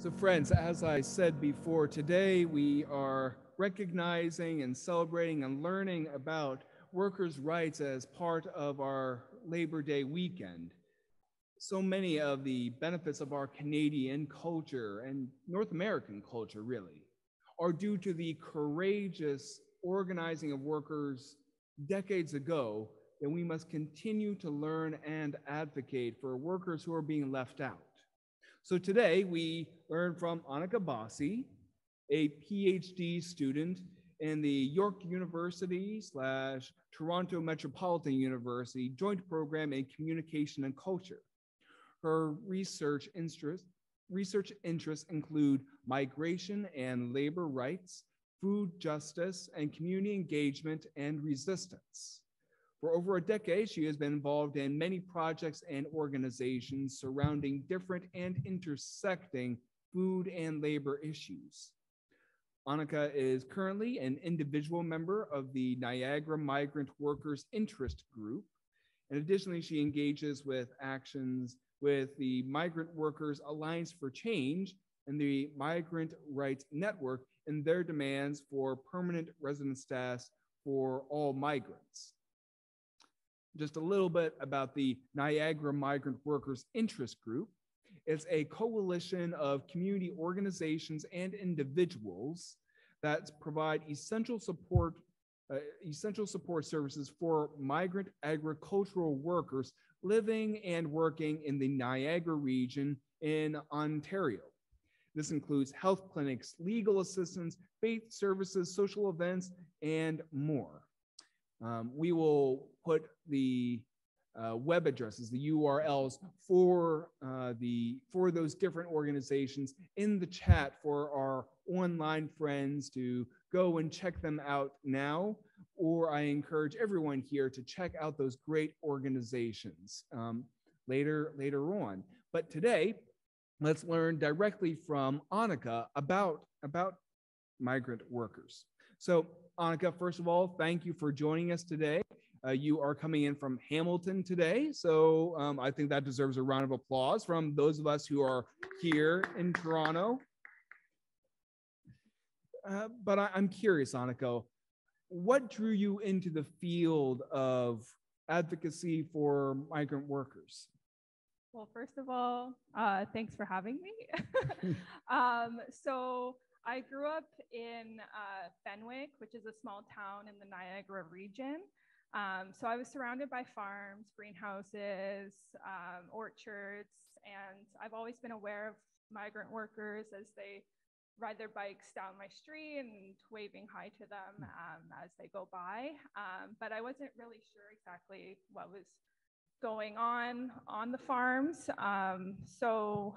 So friends, as I said before, today we are recognizing and celebrating and learning about workers' rights as part of our Labor Day weekend. So many of the benefits of our Canadian culture and North American culture really are due to the courageous organizing of workers decades ago that we must continue to learn and advocate for workers who are being left out. So today we learn from Anneka Bosse, a PhD student in the York University / Toronto Metropolitan University Joint Program in Communication and Culture. Her research interests include migration and labor rights, food justice, and community engagement and resistance. For over a decade, she has been involved in many projects and organizations surrounding different and intersecting food and labor issues. Anneka is currently an individual member of the Niagara Migrant Workers Interest Group. And additionally, she engages with actions with the Migrant Workers Alliance for Change and the Migrant Rights Network in their demands for permanent resident status for all migrants. Just a little bit about the Niagara Migrant Workers Interest Group. It's a coalition of community organizations and individuals that provide essential support services for migrant agricultural workers living and working in the Niagara region in Ontario. This includes health clinics, legal assistance, faith services, social events, and more. We will put the web addresses, the URLs for those different organizations in the chat for our online friends to go and check them out now, or I encourage everyone here to check out those great organizations later on. But today, let's learn directly from Anneka about migrant workers. So Anneka, first of all, thank you for joining us today. You are coming in from Hamilton today, so I think that deserves a round of applause from those of us who are here in Toronto. But I'm curious, Anneka, what drew you into the field of advocacy for migrant workers? Well, first of all, thanks for having me. So I grew up in Fenwick, which is a small town in the Niagara region. So I was surrounded by farms, greenhouses, orchards, and I've always been aware of migrant workers as they ride their bikes down my street and waving hi to them as they go by. But I wasn't really sure exactly what was going on the farms. So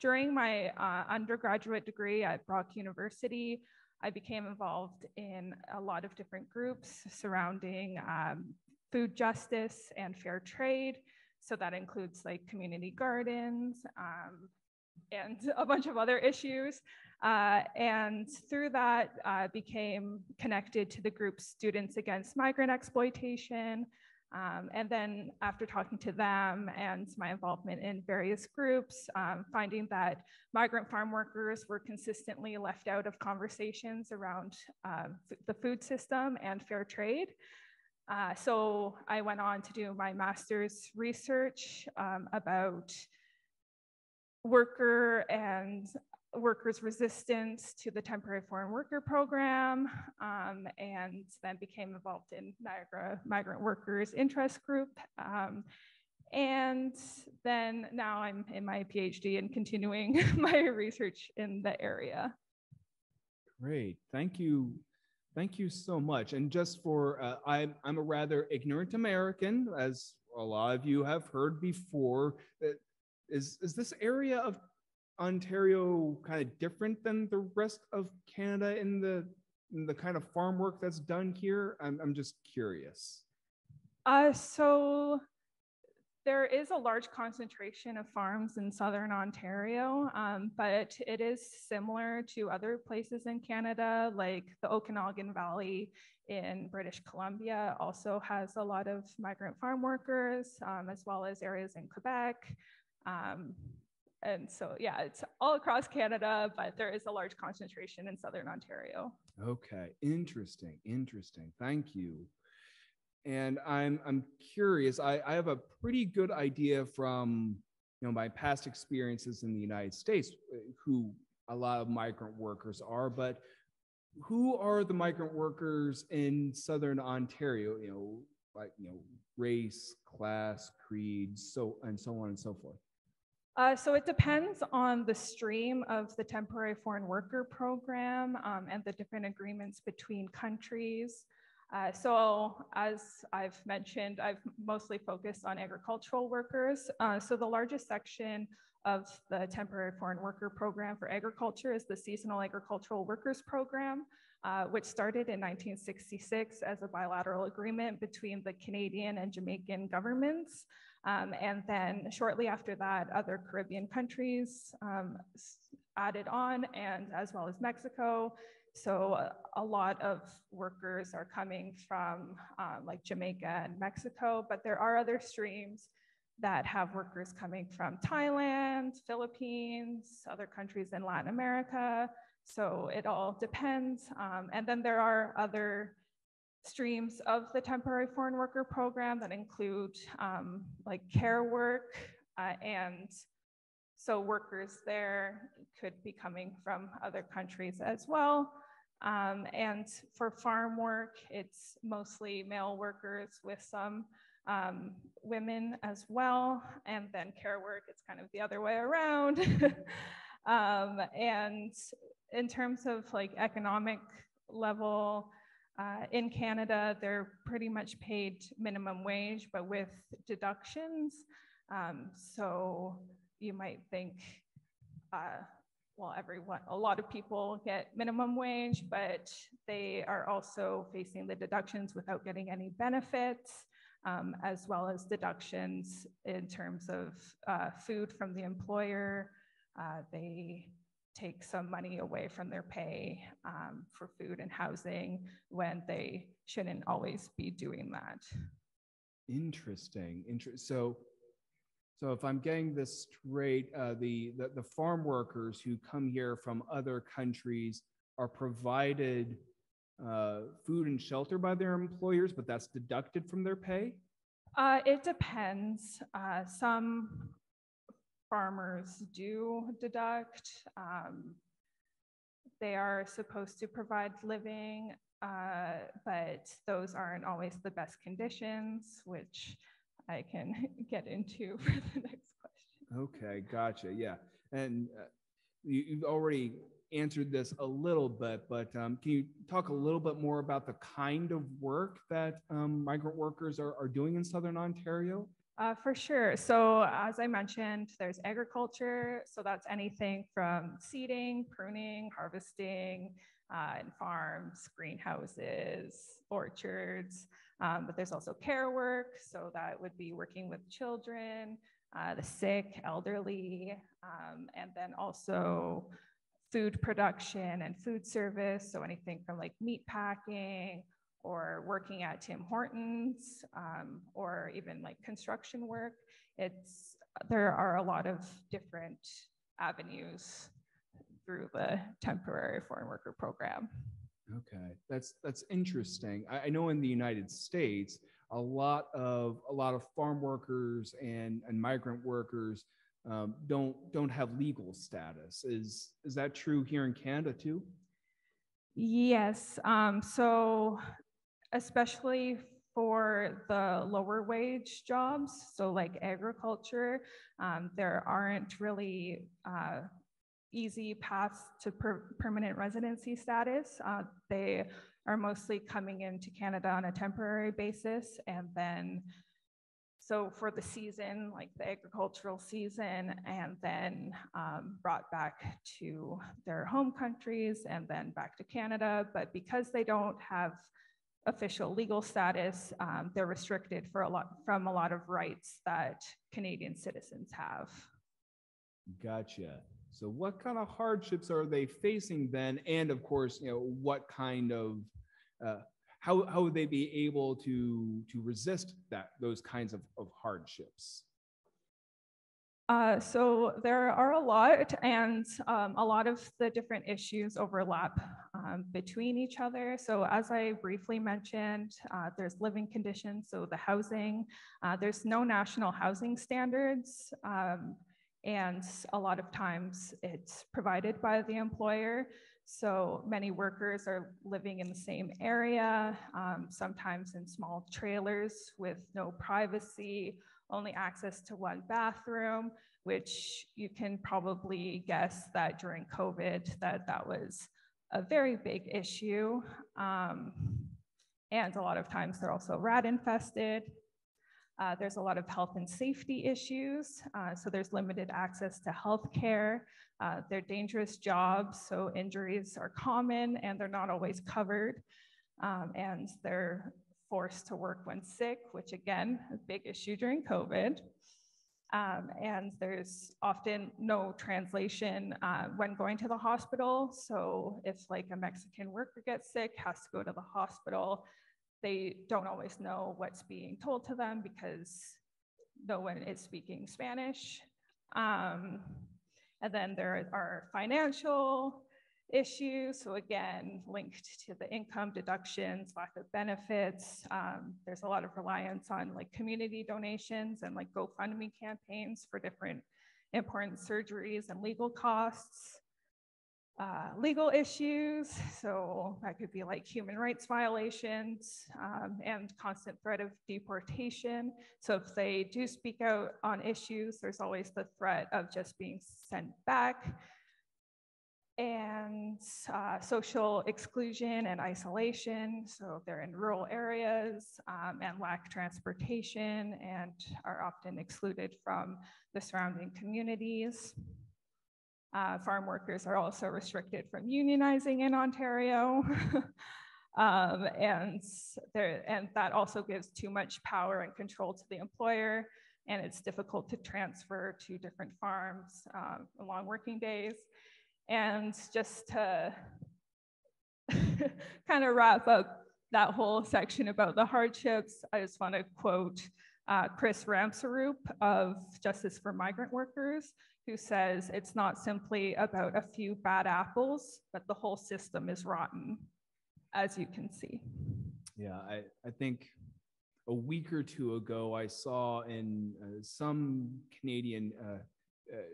during my undergraduate degree at Brock University, I became involved in a lot of different groups surrounding food justice and fair trade. So that includes like community gardens and a bunch of other issues. And through that, I became connected to the group Students Against Migrant Exploitation. And then after talking to them and my involvement in various groups, finding that migrant farm workers were consistently left out of conversations around the food system and fair trade. So I went on to do my master's research about workers' resistance to the temporary foreign worker program, and then became involved in Niagara Migrant Workers Interest Group. And then now I'm in my PhD and continuing my research in the area. Great, thank you. Thank you so much. And just for, I'm a rather ignorant American, as a lot of you have heard before. Is this area of Ontario kind of different than the rest of Canada in the kind of farm work that's done here? I'm just curious. So there is a large concentration of farms in southern Ontario, but it is similar to other places in Canada, like the Okanagan Valley in British Columbia also has a lot of migrant farm workers, as well as areas in Quebec. And so, yeah, it's all across Canada, but there is a large concentration in Southern Ontario. Okay, interesting, interesting. Thank you. And I'm curious. I have a pretty good idea from my past experiences in the United States, who a lot of migrant workers are, but who are the migrant workers in Southern Ontario? Like race, class, creed, so on and so forth. So it depends on the stream of the temporary foreign worker program and the different agreements between countries. So as I've mentioned, I've mostly focused on agricultural workers. So the largest section of the temporary foreign worker program for agriculture is the Seasonal Agricultural Workers Program, which started in 1966 as a bilateral agreement between the Canadian and Jamaican governments. And then shortly after that, other Caribbean countries added on, and as well as Mexico. So a lot of workers are coming from like Jamaica and Mexico, but there are other streams that have workers coming from Thailand, Philippines, other countries in Latin America. So it all depends. And then there are other streams of the temporary foreign worker program that include like care work, and so workers there could be coming from other countries as well. And for farm work, it's mostly male workers with some women as well. And then care work, it's kind of the other way around. And in terms of like economic level, in Canada, they're pretty much paid minimum wage, but with deductions. So you might think, well, a lot of people get minimum wage, but they are also facing the deductions without getting any benefits, as well as deductions in terms of food from the employer. They take some money away from their pay for food and housing when they shouldn't always be doing that. Interesting. So if I'm getting this straight, the farm workers who come here from other countries are provided food and shelter by their employers, but that's deducted from their pay? It depends. Some farmers do deduct. They are supposed to provide living, but those aren't always the best conditions, which I can get into for the next question. Okay, gotcha. Yeah. And you've already answered this a little bit, but can you talk a little bit more about the kind of work that migrant workers are doing in Southern Ontario? For sure. So as I mentioned, there's agriculture. So that's anything from seeding, pruning, harvesting, in farms, greenhouses, orchards. But there's also care work. So that would be working with children, the sick, elderly, and then also food production and food service. So anything from like meat packing, or working at Tim Hortons, or even like construction work. There are a lot of different avenues through the temporary foreign worker program. Okay, that's interesting. I know in the United States, a lot of farm workers and migrant workers don't have legal status. Is that true here in Canada too? Yes. So especially for the lower wage jobs, so like agriculture, there aren't really easy paths to permanent residency status. They are mostly coming into Canada on a temporary basis, and then so for the season, like the agricultural season, and then brought back to their home countries and then back to Canada. But because they don't have official legal status, they're restricted from a lot of rights that Canadian citizens have. Gotcha. So what kind of hardships are they facing then? And of course, what kind of, how would they be able to resist those kinds of hardships? So there are a lot, and a lot of the different issues overlap between each other. So as I briefly mentioned, there's living conditions, so the housing. There's no national housing standards, and a lot of times it's provided by the employer. So many workers are living in the same area, sometimes in small trailers with no privacy, only access to one bathroom, which you can probably guess that during COVID that was a very big issue. And a lot of times they're also rat infested. There's a lot of health and safety issues. So there's limited access to healthcare. They're dangerous jobs, so injuries are common and they're not always covered. And they're forced to work when sick, which again, a big issue during COVID. And there's often no translation when going to the hospital. So if like a Mexican worker gets sick, has to go to the hospital, they don't always know what's being told to them because no one is speaking Spanish. And then there are financial issues. So again, linked to the income deductions, lack of benefits. There's a lot of reliance on like community donations and like GoFundMe campaigns for different important surgeries and legal costs. Legal issues, so that could be like human rights violations and constant threat of deportation. So if they do speak out on issues, there's always the threat of just being sent back. And social exclusion and isolation. So they're in rural areas and lack transportation and are often excluded from the surrounding communities. Farm workers are also restricted from unionizing in Ontario. And that also gives too much power and control to the employer, and it's difficult to transfer to different farms along working days. And just to kind of wrap up that whole section about the hardships, I just want to quote Chris Ramsarup of Justice for Migrant Workers, who says, "It's not simply about a few bad apples, but the whole system is rotten," as you can see. Yeah, I think a week or two ago, I saw in some Canadian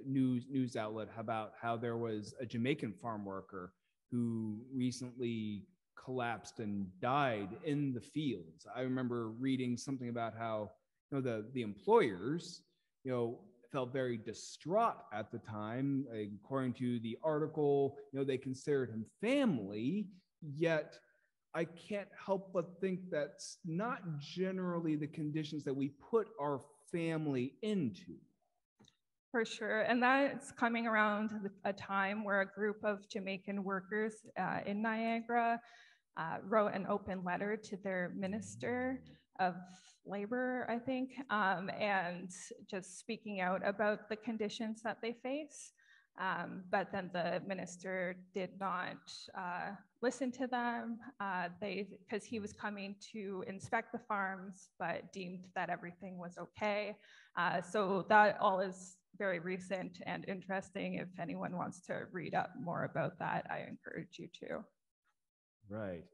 news outlet about how there was a Jamaican farm worker who recently collapsed and died in the fields. I remember reading something about how the employers felt very distraught at the time. According to the article, they considered him family, yet I can't help but think that's not generally the conditions that we put our family into. For sure, and that's coming around a time where a group of Jamaican workers in Niagara wrote an open letter to their minister of labor, I think, and just speaking out about the conditions that they face. But then the minister did not listen to them because he was coming to inspect the farms, but deemed that everything was okay. So that all is very recent and interesting. If anyone wants to read up more about that, I encourage you to. Right.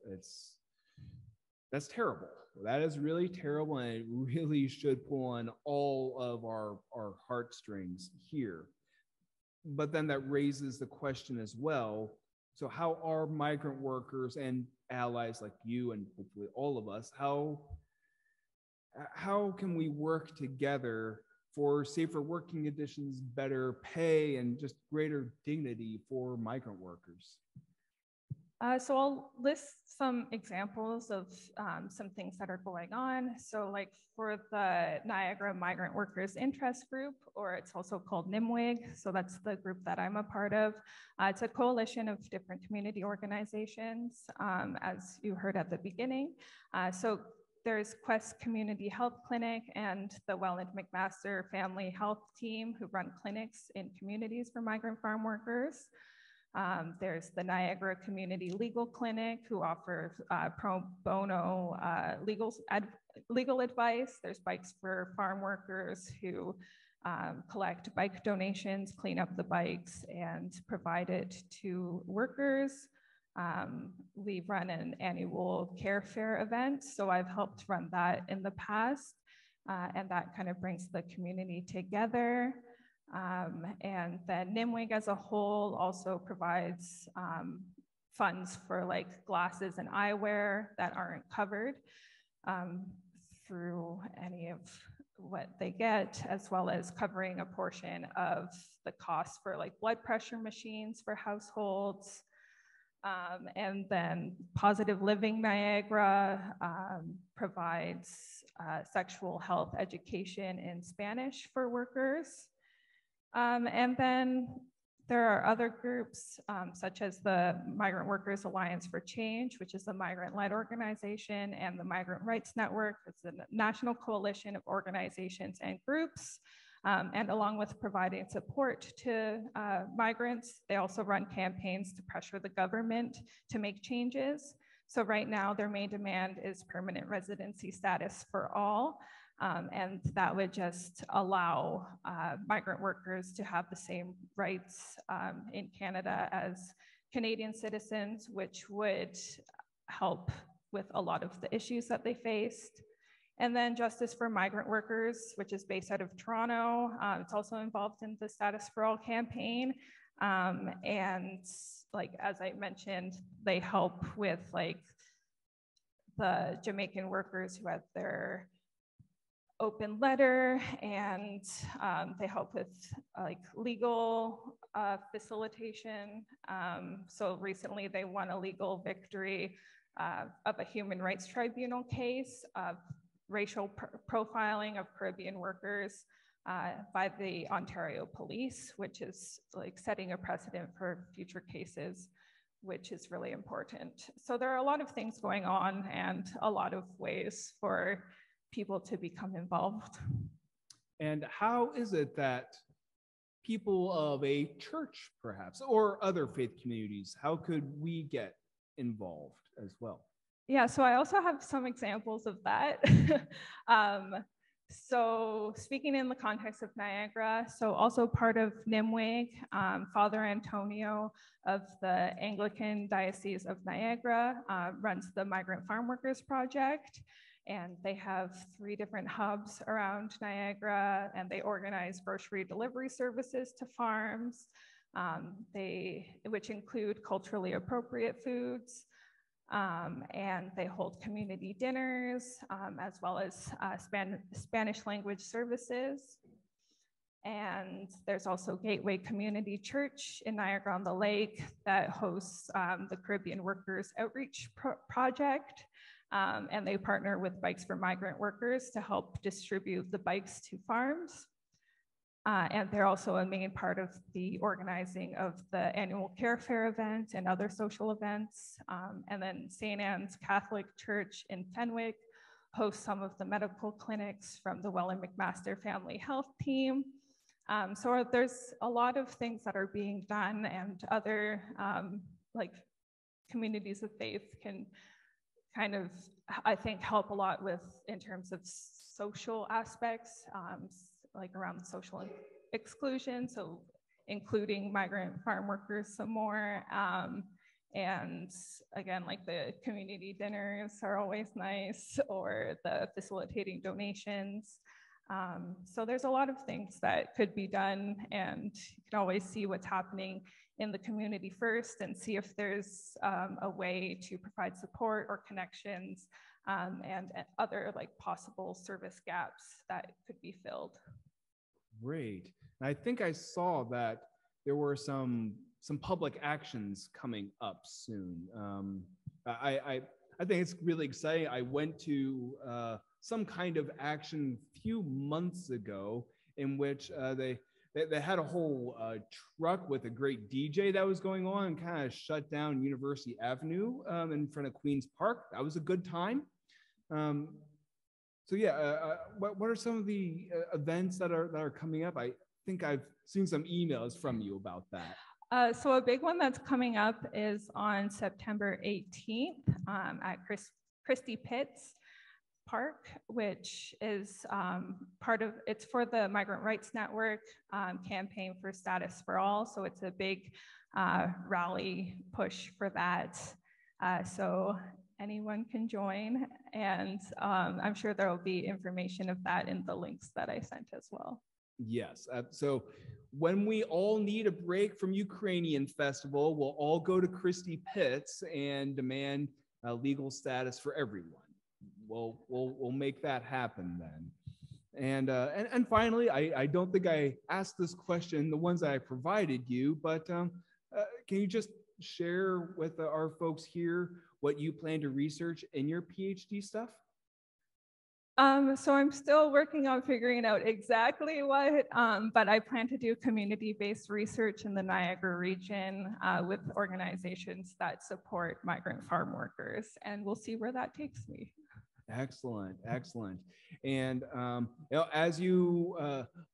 That's terrible. That is really terrible, and it really should pull on all of our heartstrings here. But then that raises the question as well. So how are migrant workers and allies like you and hopefully all of us, how can we work together for safer working conditions, better pay, and just greater dignity for migrant workers? So I'll list some examples of some things that are going on. So like for the Niagara Migrant Workers Interest Group, or it's also called NIMWIG, so that's the group that I'm a part of. It's a coalition of different community organizations, as you heard at the beginning. So there's Quest Community Health Clinic and the Welland McMaster Family Health Team, who run clinics in communities for migrant farm workers. There's the Niagara Community Legal Clinic, who offers pro bono legal advice. There's Bikes for Farm Workers, who collect bike donations, clean up the bikes, and provide it to workers. We run an annual care fair event, so I've helped run that in the past, and that kind of brings the community together. And then NIMWIG as a whole also provides funds for like glasses and eyewear that aren't covered through any of what they get, as well as covering a portion of the cost for like blood pressure machines for households. And then Positive Living Niagara provides sexual health education in Spanish for workers. And then there are other groups such as the Migrant Workers Alliance for Change, which is a migrant-led organization, and the Migrant Rights Network. It's a national coalition of organizations and groups. And along with providing support to migrants, they also run campaigns to pressure the government to make changes. So right now, their main demand is permanent residency status for all. And that would just allow migrant workers to have the same rights in Canada as Canadian citizens, which would help with a lot of the issues that they faced. And then Justice for Migrant Workers, which is based out of Toronto. It's also involved in the Status for All campaign. And like, as I mentioned, they help with like the Jamaican workers who had their open letter, and they help with like legal facilitation. So recently they won a legal victory of a human rights tribunal case of racial profiling of Caribbean workers by the Ontario Police, which is like setting a precedent for future cases, which is really important. So there are a lot of things going on and a lot of ways for people to become involved. And how is it that people of a church, perhaps, or other faith communities, how could we get involved as well? Yeah, so I also have some examples of that. So speaking in the context of Niagara, so also part of NIMWIG, Father Antonio of the Anglican Diocese of Niagara runs the Migrant Farm Workers Project. And they have 3 different hubs around Niagara, and they organize grocery delivery services to farms, which include culturally appropriate foods. And they hold community dinners, as well as Spanish language services. And there's also Gateway Community Church in Niagara-on-the-Lake that hosts the Caribbean Workers Outreach Project. And they partner with Bikes for Migrant Workers to help distribute the bikes to farms. And they're also a main part of the organizing of the annual care fair event and other social events. And then St. Anne's Catholic Church in Fenwick hosts some of the medical clinics from the Welland McMaster Family Health Team. So there's a lot of things that are being done, and other like communities of faith can kind of, I think, help a lot with in terms of social aspects, like around social exclusion, so including migrant farm workers some more. And again, like the community dinners are always nice, or the facilitating donations. So there's a lot of things that could be done, and you can always see what's happening in the community first and see if there's a way to provide support or connections and other like possible service gaps that could be filled. Great. And I think I saw that there were some public actions coming up soon. I think it's really exciting. I went to some kind of action a few months ago in which they had a whole truck with a great DJ that was going on and kind of shut down University Avenue in front of Queen's Park. That was a good time. So yeah, what are some of the events that are coming up? I think I've seen some emails from you about that. So a big one that's coming up is on September 18th at Christie Pitts. Park, which is it's for the Migrant Rights Network campaign for Status for All. So it's a big rally push for that. So anyone can join, and I'm sure there will be information of that in the links that I sent as well. Yes. So when we all need a break from Ukrainian festival, we'll all go to Christie Pitts and demand legal status for everyone. We'll make that happen then. And finally, I don't think I asked this question, the ones that I provided you, but can you just share with our folks here what you plan to research in your PhD stuff? So I'm still working on figuring out exactly what, but I plan to do community-based research in the Niagara region with organizations that support migrant farm workers, and we'll see where that takes me. Excellent, excellent. And as you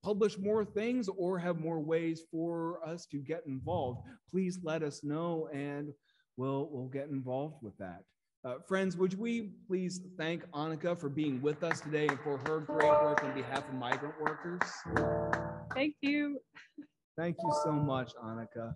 publish more things or have more ways for us to get involved, please let us know, and we'll get involved with that. Friends, would we please thank Anneka for being with us today and for her great work on behalf of migrant workers? Thank you. Thank you so much, Anneka.